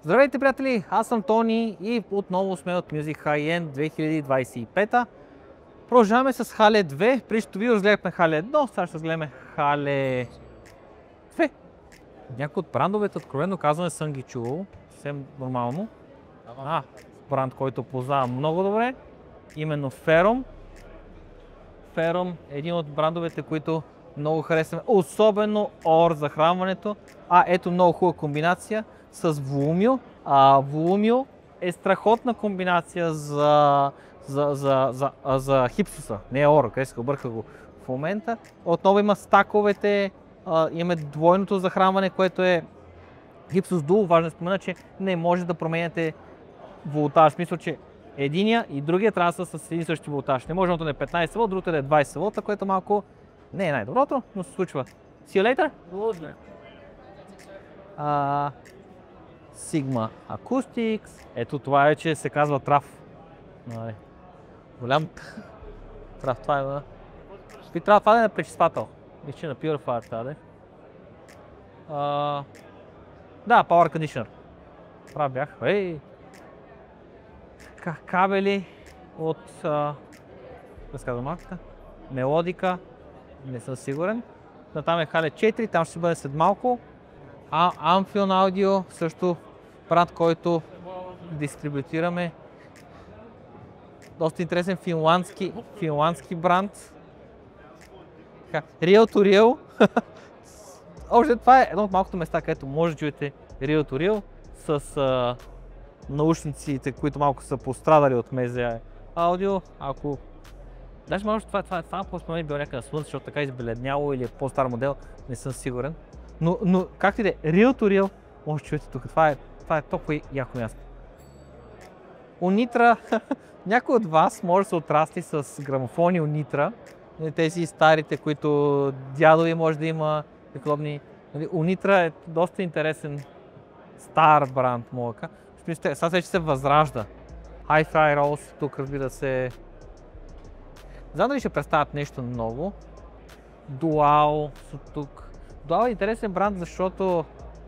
Здравейте, приятели! Аз съм Тони и отново сме от Music High End 2025. Продължаваме с Хале 2. Предишното видео разгледахме Хале 1, сега ще разгледаме Хале 2. Някои от брандовете, откровено казваме, съм ги чувал. Съвсем нормално. Бранд, който познавам много добре. Именно Ferrum. Ferrum е един от брандовете, които много харесваме. Особено Ор захранването. Ето много хубава комбинация с Volumio. Volumio е страхотна комбинация за хипсуса, не Ор, къде се обърка го в момента. Отново има стаковете, имаме двойното захранване, което е хипсус Duo. Важно е да спомена, че не може да променяте волтаж. В смисъл, че единия и другия трябва да са с един същи волтаж. Не може едното да е 15 волт, другото да е 20 волта, което малко не е най-доброто, но се случва. See you later! Sigma Acoustics. Ето това вече се казва трав. Голям трав. Това е. Би трябва това да е на пречиствател. Мисля, че на Purifier трябва да е. Да, Power Conditioner. Прав бях. Кабели от разказвам марката. Мелодика. Не съм сигурен. Там е Хале 4, там ще си бъде след малко. Amphion Audio, също бранд, който дистрибутираме. Доста интересен финландски бранд. Real to Real. Още това е едно от малкото места, където може да чуете Real to Real с наушниците, които малко са пострадали от Meze Audio. Ако даже може това по-спомени бил някъде на слънце, защото така избеледняло или е по-стар модел, не съм сигурен. Но както и да е, Real to Real, може да чуете тук. Това е толкова яко място. Унитра, някой от вас може да се отрасли с грамофони Унитра. Тези старите, които дядови може да има подобни. Унитра е доста интересен стар бранд, мога да кажа. Сега вече се възражда. Hi-Fi Rolls, тук разбира се. Не знам дали ще представят нещо ново. Dual са тук. Dual е интересен бранд, защото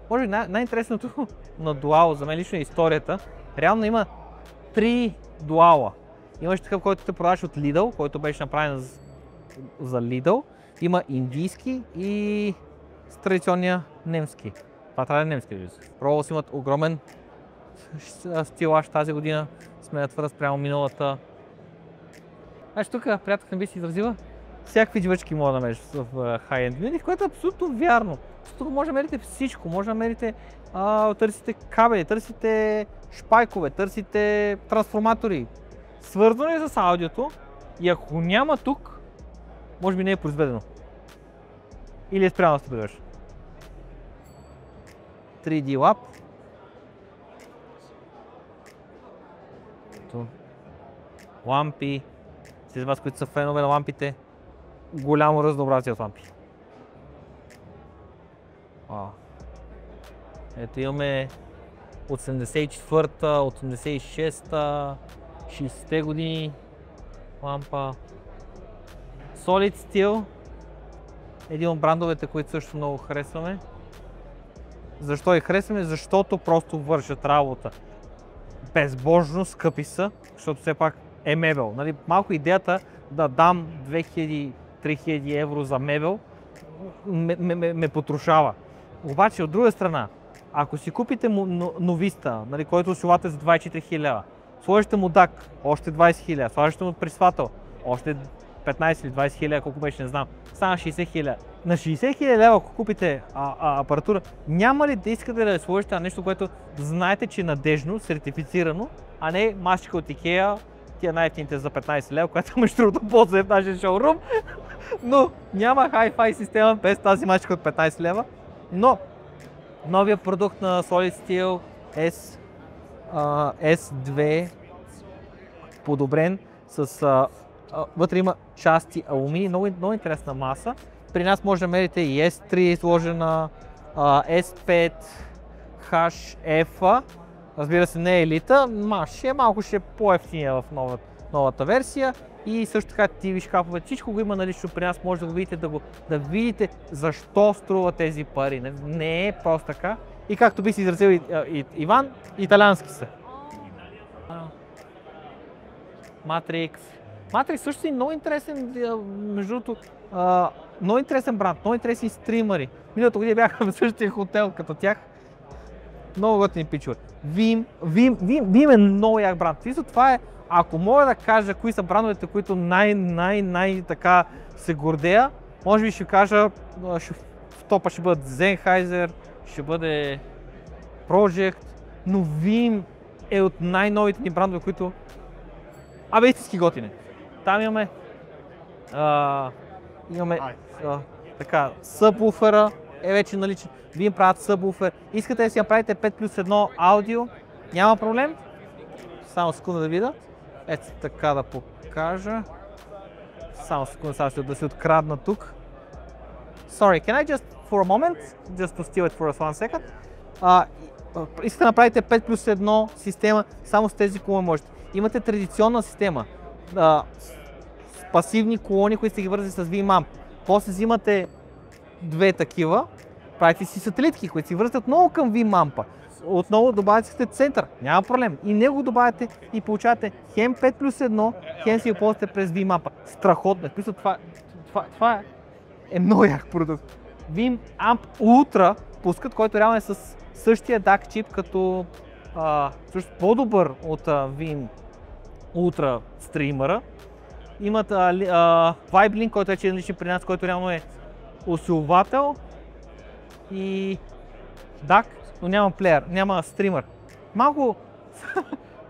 може би най-интересното на Dual за мен лично е историята. Реално има 3 Dual-а. Имаш такъв, който те продаваш от Lidl, който беше направен за Lidl. Има индийски и с традиционния немски. Това трябва да е немски, разбира се. Rolls имат огромен стилаж тази година. Сме да твърда спрямо миналата. Значи тук приятелка не би си изразила. Всякакви дживачки може да намериш в High End Music, което е абсолютно вярно. Тук може да намерите всичко, може да намерите, търсите кабели, търсите шпайкове, търсите трансформатори. Свързано е с аудиото и ако няма тук, може би не е произведено. Или е спрямо да се произвежда. 3D Lab. Лампи. Тези вас, които са фенове на лампите, голямо разнообразие от лампи. Ето имаме от 74-та, 86-та, 60-те години лампа. Solid Steel, един от брандовете, които също много харесваме. Защо ги харесваме? Защото просто вършат работа. Безбожно скъпи са, защото все пак е мебел. Нали, малко идеята да дам 2000-3000 евро за мебел ме потрушава. Обаче от друга страна, ако си купите новиста, нали, който осилате за 24 000 лева, сложите му дак, още 20 000 лева, сложите му пресвател, още 15 или 20 000 лева, колко беше, не знам, стана 60 000 лева. На 60 000 лева, ако купите апаратура, няма ли да искате да сложите на нещо, което знаете, че е надежно, сертифицирано, а не масичка от Ikea, тия най-ефтините за 15 лева, която между другото ползваме в нашия шоурум, но няма Hi-Fi система без тази масичка от 15 лева. Но новия продукт на Solid Steel S2 подобрен с вътре има части алуминий, много интересна маса. При нас може да намерите и S3 сложена, S5, HF, разбира се не е елита, малко ще е по-ефтиния в новата версия. И също така TV шкафове, всичко го има налично при нас, може да го видите, да видите защо струва тези пари. Не е просто така. И както би се изразил Иван, италиански са. Matrix. Matrix също е много интересен, между другото, много интересен бранд, много интересни стримъри. Миналата година бяха в същия хотел като тях. Много готини пичове. Vim е много як бранд. Това е, ако мога да кажа кои са брандовете, които така се гордея, може би ще кажа, в топа ще бъдат Sennheiser, ще бъде Project, но Vim е от най-новите ни брандове, които истински готини. Там имаме така, събвуфера е вече наличен. Вие им правят събвуфер. Искате да си направите 5+1 аудио, няма проблем. Само секунда да видя. Ето така да покажа. Само секунда, сега да се открадна тук. Sorry, can I just for a moment, just to steal it for us 1 second. Искате да направите 5+1 система, само с тези колони можете. Имате традиционна система. С пасивни колони, които сте ги вързали с VMAMP. После взимате две такива, правите си сателитки, които си връзват отново към VMAMP-а. Отново добавяте център, няма проблем. И него добавяте и получавате хем 5+1, хем си го ползвате през VMAMP-а. Страхотно. Това е много як продукт. VMAMP Ultra пускат, който реално е с същия DAC чип, като също по-добър от Vim Ultra стримера. Имат VibeLink, който вече е наличен при нас, който реално е усилвател и DAC, но няма плеер, няма стример. Малко,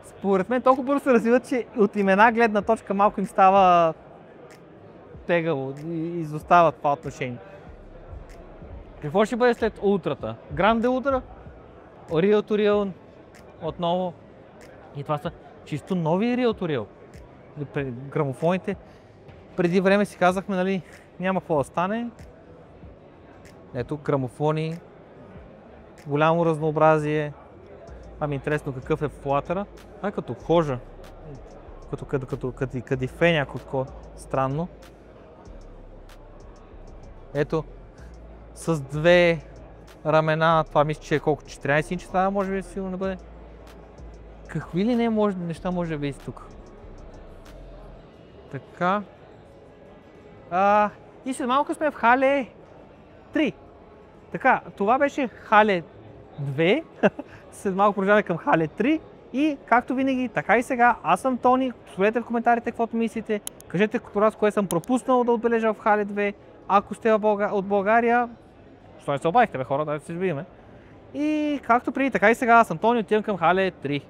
според мен, толкова бързо се развиват, че от имена гледна точка малко им става тегаво и изостават това отношение. Какво ще бъде след Ултрата? Grande Ultra, Real to Real отново. И това са чисто нови Real to Real. Грамофоните. Преди време си казахме, нали, няма какво да стане. Ето грамофони, голямо разнообразие. Това ми е интересно какъв е флатъра. Това е като кожа, като кадифе някакво такова странно. Ето, с две рамена, това мисля, че е колко 14 инча това може би сигурно да бъде. Какви ли не неща може да видите тук. Така. И след малко сме в Хале 3. Така, това беше Хале 2. След малко продължаваме към Хале 3. И както винаги, така и сега, аз съм Тони. Споделете в коментарите каквото мислите. Кажете кое съм пропуснал да отбележа в Хале 2. Ако сте от България, що не се обадихте, бе хора, да се видим. И както преди, така и сега, аз съм Тони, отивам към Хале 3.